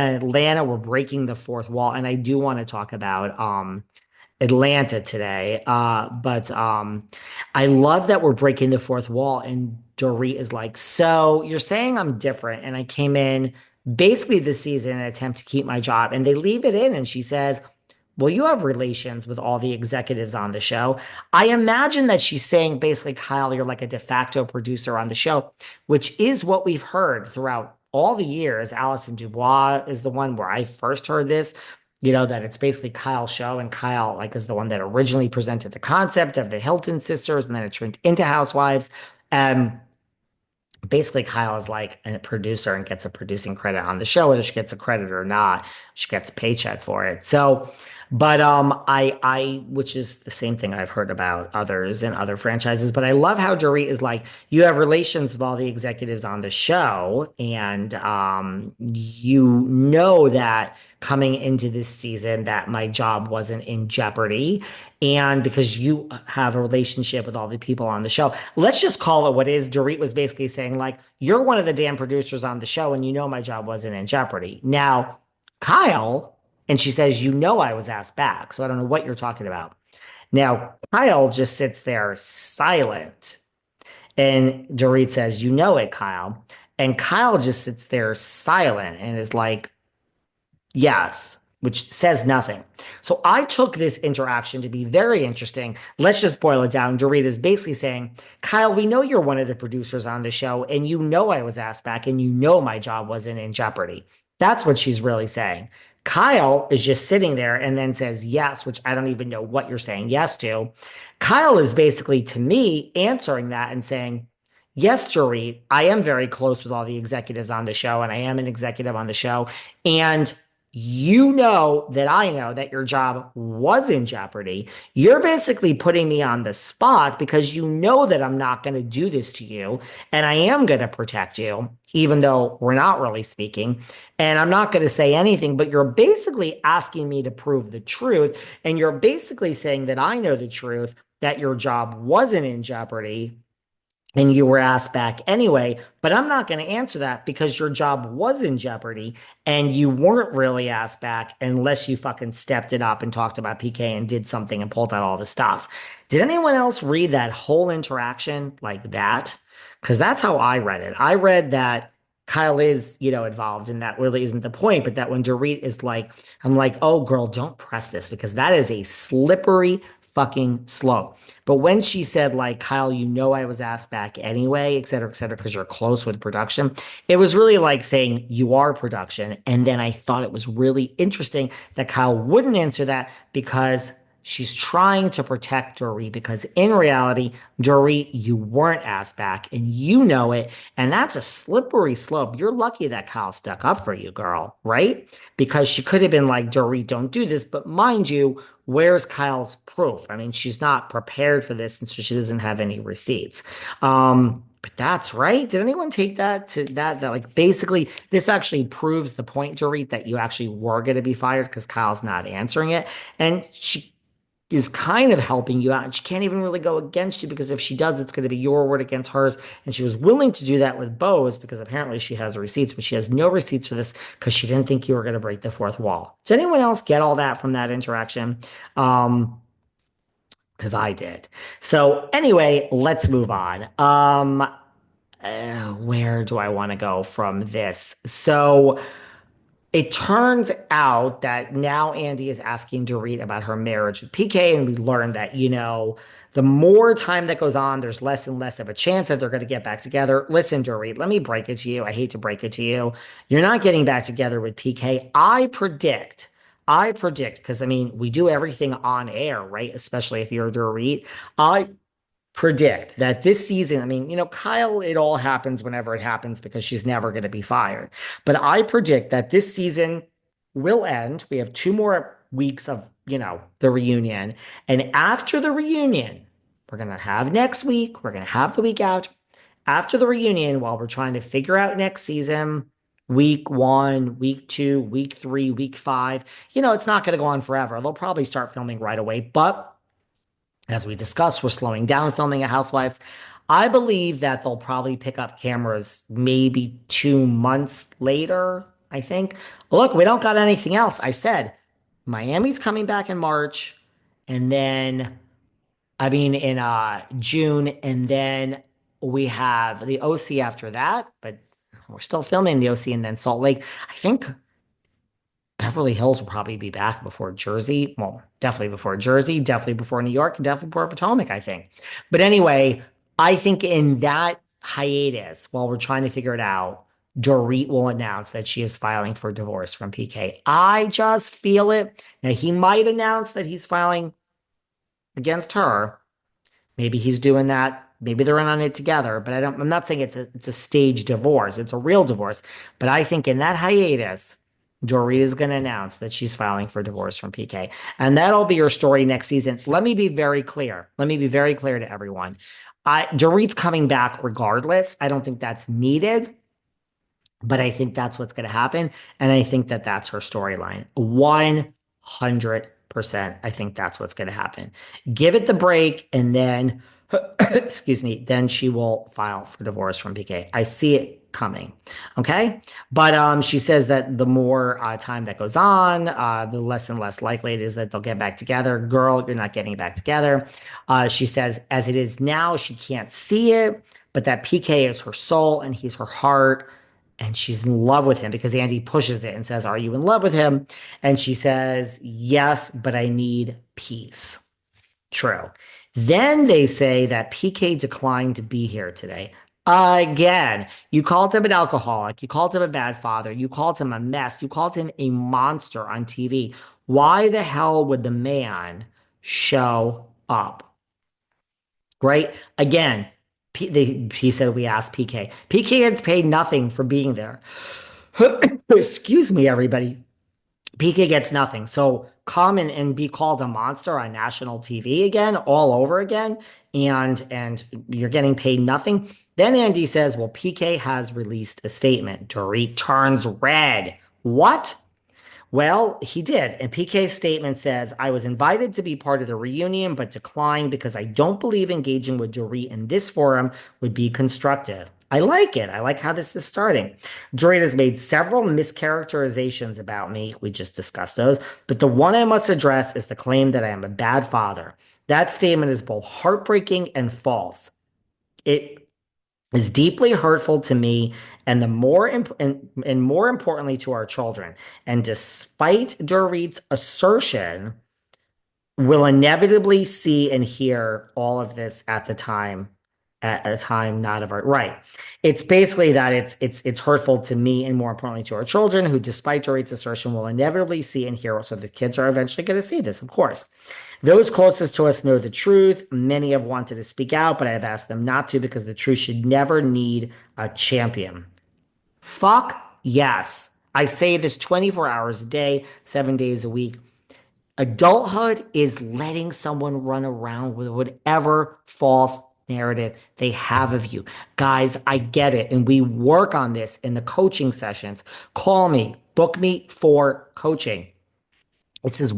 Atlanta were breaking the fourth wall, and I do want to talk about Atlanta today. But I love that we're breaking the fourth wall, and Dorit is like, "So you're saying I'm different, and I came in basically this season in an attempt to keep my job," and they leave it in, and she says, "Well, you have relations with all the executives on the show." I imagine that she's saying basically, Kyle, you're like a de facto producer on the show, which is what we've heard throughout all the years. Allison Dubois is the one where I first heard this, that it's basically Kyle's show, and Kyle like is the one that originally presented the concept of the Hilton sisters, and then it turned into Housewives. And basically Kyle is like a producer and gets a producing credit on the show, whether she gets a credit or not, she gets a paycheck for it. So, but I which is the same thing I've heard about others and other franchises. But I love how Dorit is like, you have relations with all the executives on the show, and you know that coming into this season that my job wasn't in jeopardy. And because you have a relationship with all the people on the show, let's just call it what is. Dorit was basically saying, like, you're one of the damn producers on the show, and you know my job wasn't in jeopardy. Now, Kyle, and she says, I was asked back. So I don't know what you're talking about. Now, Kyle just sits there silent. And Dorit says, you know it, Kyle. And Kyle just sits there silent and is like, yes, which says nothing. So I took this interaction to be very interesting. Let's just boil it down. Dorit is basically saying, Kyle, we know you're one of the producers on the show, and you know I was asked back, and you know my job wasn't in jeopardy. That's what she's really saying. Kyle is just sitting there and then says yes, which I don't even know what you're saying yes to. Kyle is basically, to me, answering that and saying, yes, Dorit, I am very close with all the executives on the show, and I am an executive on the show. And you know that I know that your job was in jeopardy. You're basically putting me on the spot because you know that I'm not going to do this to you, and I am going to protect you, even though we're not really speaking. And I'm not going to say anything, but you're basically asking me to prove the truth. And you're basically saying that I know the truth, that your job wasn't in jeopardy and you were asked back anyway, but I'm not going to answer that because your job was in jeopardy and you weren't really asked back unless you fucking stepped it up and talked about PK and did something and pulled out all the stops. Did anyone else read that whole interaction like that? Because that's how I read it. I read that Kyle is, involved, and that really isn't the point, but that when Dorit is like, I'm like, oh, girl, don't press this because that is a slippery fucking slope. But when she said, like, Kyle, I was asked back anyway, et cetera, because you're close with production, it was really like saying you are production. And then I thought it was really interesting that Kyle wouldn't answer that because she's trying to protect Dorit, because in reality, Dorit, you weren't asked back and you know it. And that's a slippery slope. You're lucky that Kyle stuck up for you, girl, right? Because she could have been like, Dorit, don't do this. But mind you, where's Kyle's proof? I mean, she's not prepared for this, and so she doesn't have any receipts. But that's right. Did anyone take that to that like basically this actually proves the point, Dorit, that you actually were going to be fired because Kyle's not answering it? And she is kind of helping you out. And she can't even really go against you because if she does, it's going to be your word against hers. And she was willing to do that with Bose because apparently she has receipts, but she has no receipts for this because she didn't think you were going to break the fourth wall. Does anyone else get all that from that interaction? Because I did. So anyway, let's move on. Where do I want to go from this? So it turns out that now Andy is asking Dorit about her marriage with PK, and we learned that, the more time that goes on, there's less and less of a chance that they're going to get back together. Listen, Dorit, let me break it to you. I hate to break it to you. You're not getting back together with PK. I predict, because I mean, we do everything on air, right? Especially if you're Dorit. I predict that this season, I mean, Kyle, it all happens whenever it happens because she's never going to be fired. But I predict that this season will end. We have 2 more weeks of, the reunion. And after the reunion, we're going to have next week, we're going to have the week after the reunion, while we're trying to figure out next season, week 1, week 2, week 3, week 5. It's not going to go on forever. They'll probably start filming right away, but as we discussed, we're slowing down filming at Housewives. I believe that they'll probably pick up cameras maybe 2 months later, I think. Look, we don't got anything else. I said Miami's coming back in March, and then I mean in June, and then we have the OC after that, but we're still filming the OC and then Salt Lake. I think Beverly Hills will probably be back before Jersey. Well, definitely before Jersey, definitely before New York, and definitely before Potomac, I think. But anyway, I think in that hiatus, while we're trying to figure it out, Dorit will announce that she is filing for divorce from PK. I just feel it. Now, he might announce that he's filing against her. Maybe he's doing that. Maybe they're in on it together, but I'm not saying it's a staged divorce. It's a real divorce. But I think in that hiatus, Dorit is going to announce that she's filing for divorce from PK. And that'll be her story next season. Let me be very clear. Let me be very clear to everyone. Dorit's coming back regardless. I don't think that's needed. But I think that's what's going to happen. And I think that that's her storyline. 100%. I think that's what's going to happen. Give it the break, and then, excuse me, then she will file for divorce from PK. I see it coming. Okay. But she says that the more time that goes on, the less and less likely it is that they'll get back together. Girl, you're not getting back together. She says, as it is now, she can't see it, but that PK is her soul and he's her heart, and she's in love with him because Andy pushes it and says, are you in love with him? And she says, yes, but I need peace. True. Then they say that PK declined to be here today. Again, you called him an alcoholic. You called him a bad father. You called him a mess. You called him a monster on TV. Why the hell would the man show up? Right? Again, he said we asked PK. PK gets paid nothing for being there. Excuse me, everybody. PK gets nothing. So come and be called a monster on national TV again, all over again, and you're getting paid nothing. Then Andy says, well, PK has released a statement. Dorit turns red. What? Well, he did. And PK's statement says, I was invited to be part of the reunion, but declined because I don't believe engaging with Dorit in this forum would be constructive. I like it. I like how this is starting. Dorit has made several mischaracterizations about me. We just discussed those. But the one I must address is the claim that I am a bad father. That statement is both heartbreaking and false. It is deeply hurtful to me and and more importantly to our children. And despite Dorit's assertion, we'll inevitably see and hear all of this at a time not of our right. It's basically that it's hurtful to me and more importantly to our children, who, despite Dorit's assertion, will inevitably see and hear. So the kids are eventually going to see this, of course. Those closest to us know the truth. Many have wanted to speak out, but I have asked them not to because the truth should never need a champion. Fuck yes. I say this 24 hours a day, 7 days a week. Adulthood is letting someone run around with whatever false narrative they have of you. Guys, I get it. And we work on this in the coaching sessions. Call me, book me for coaching. This is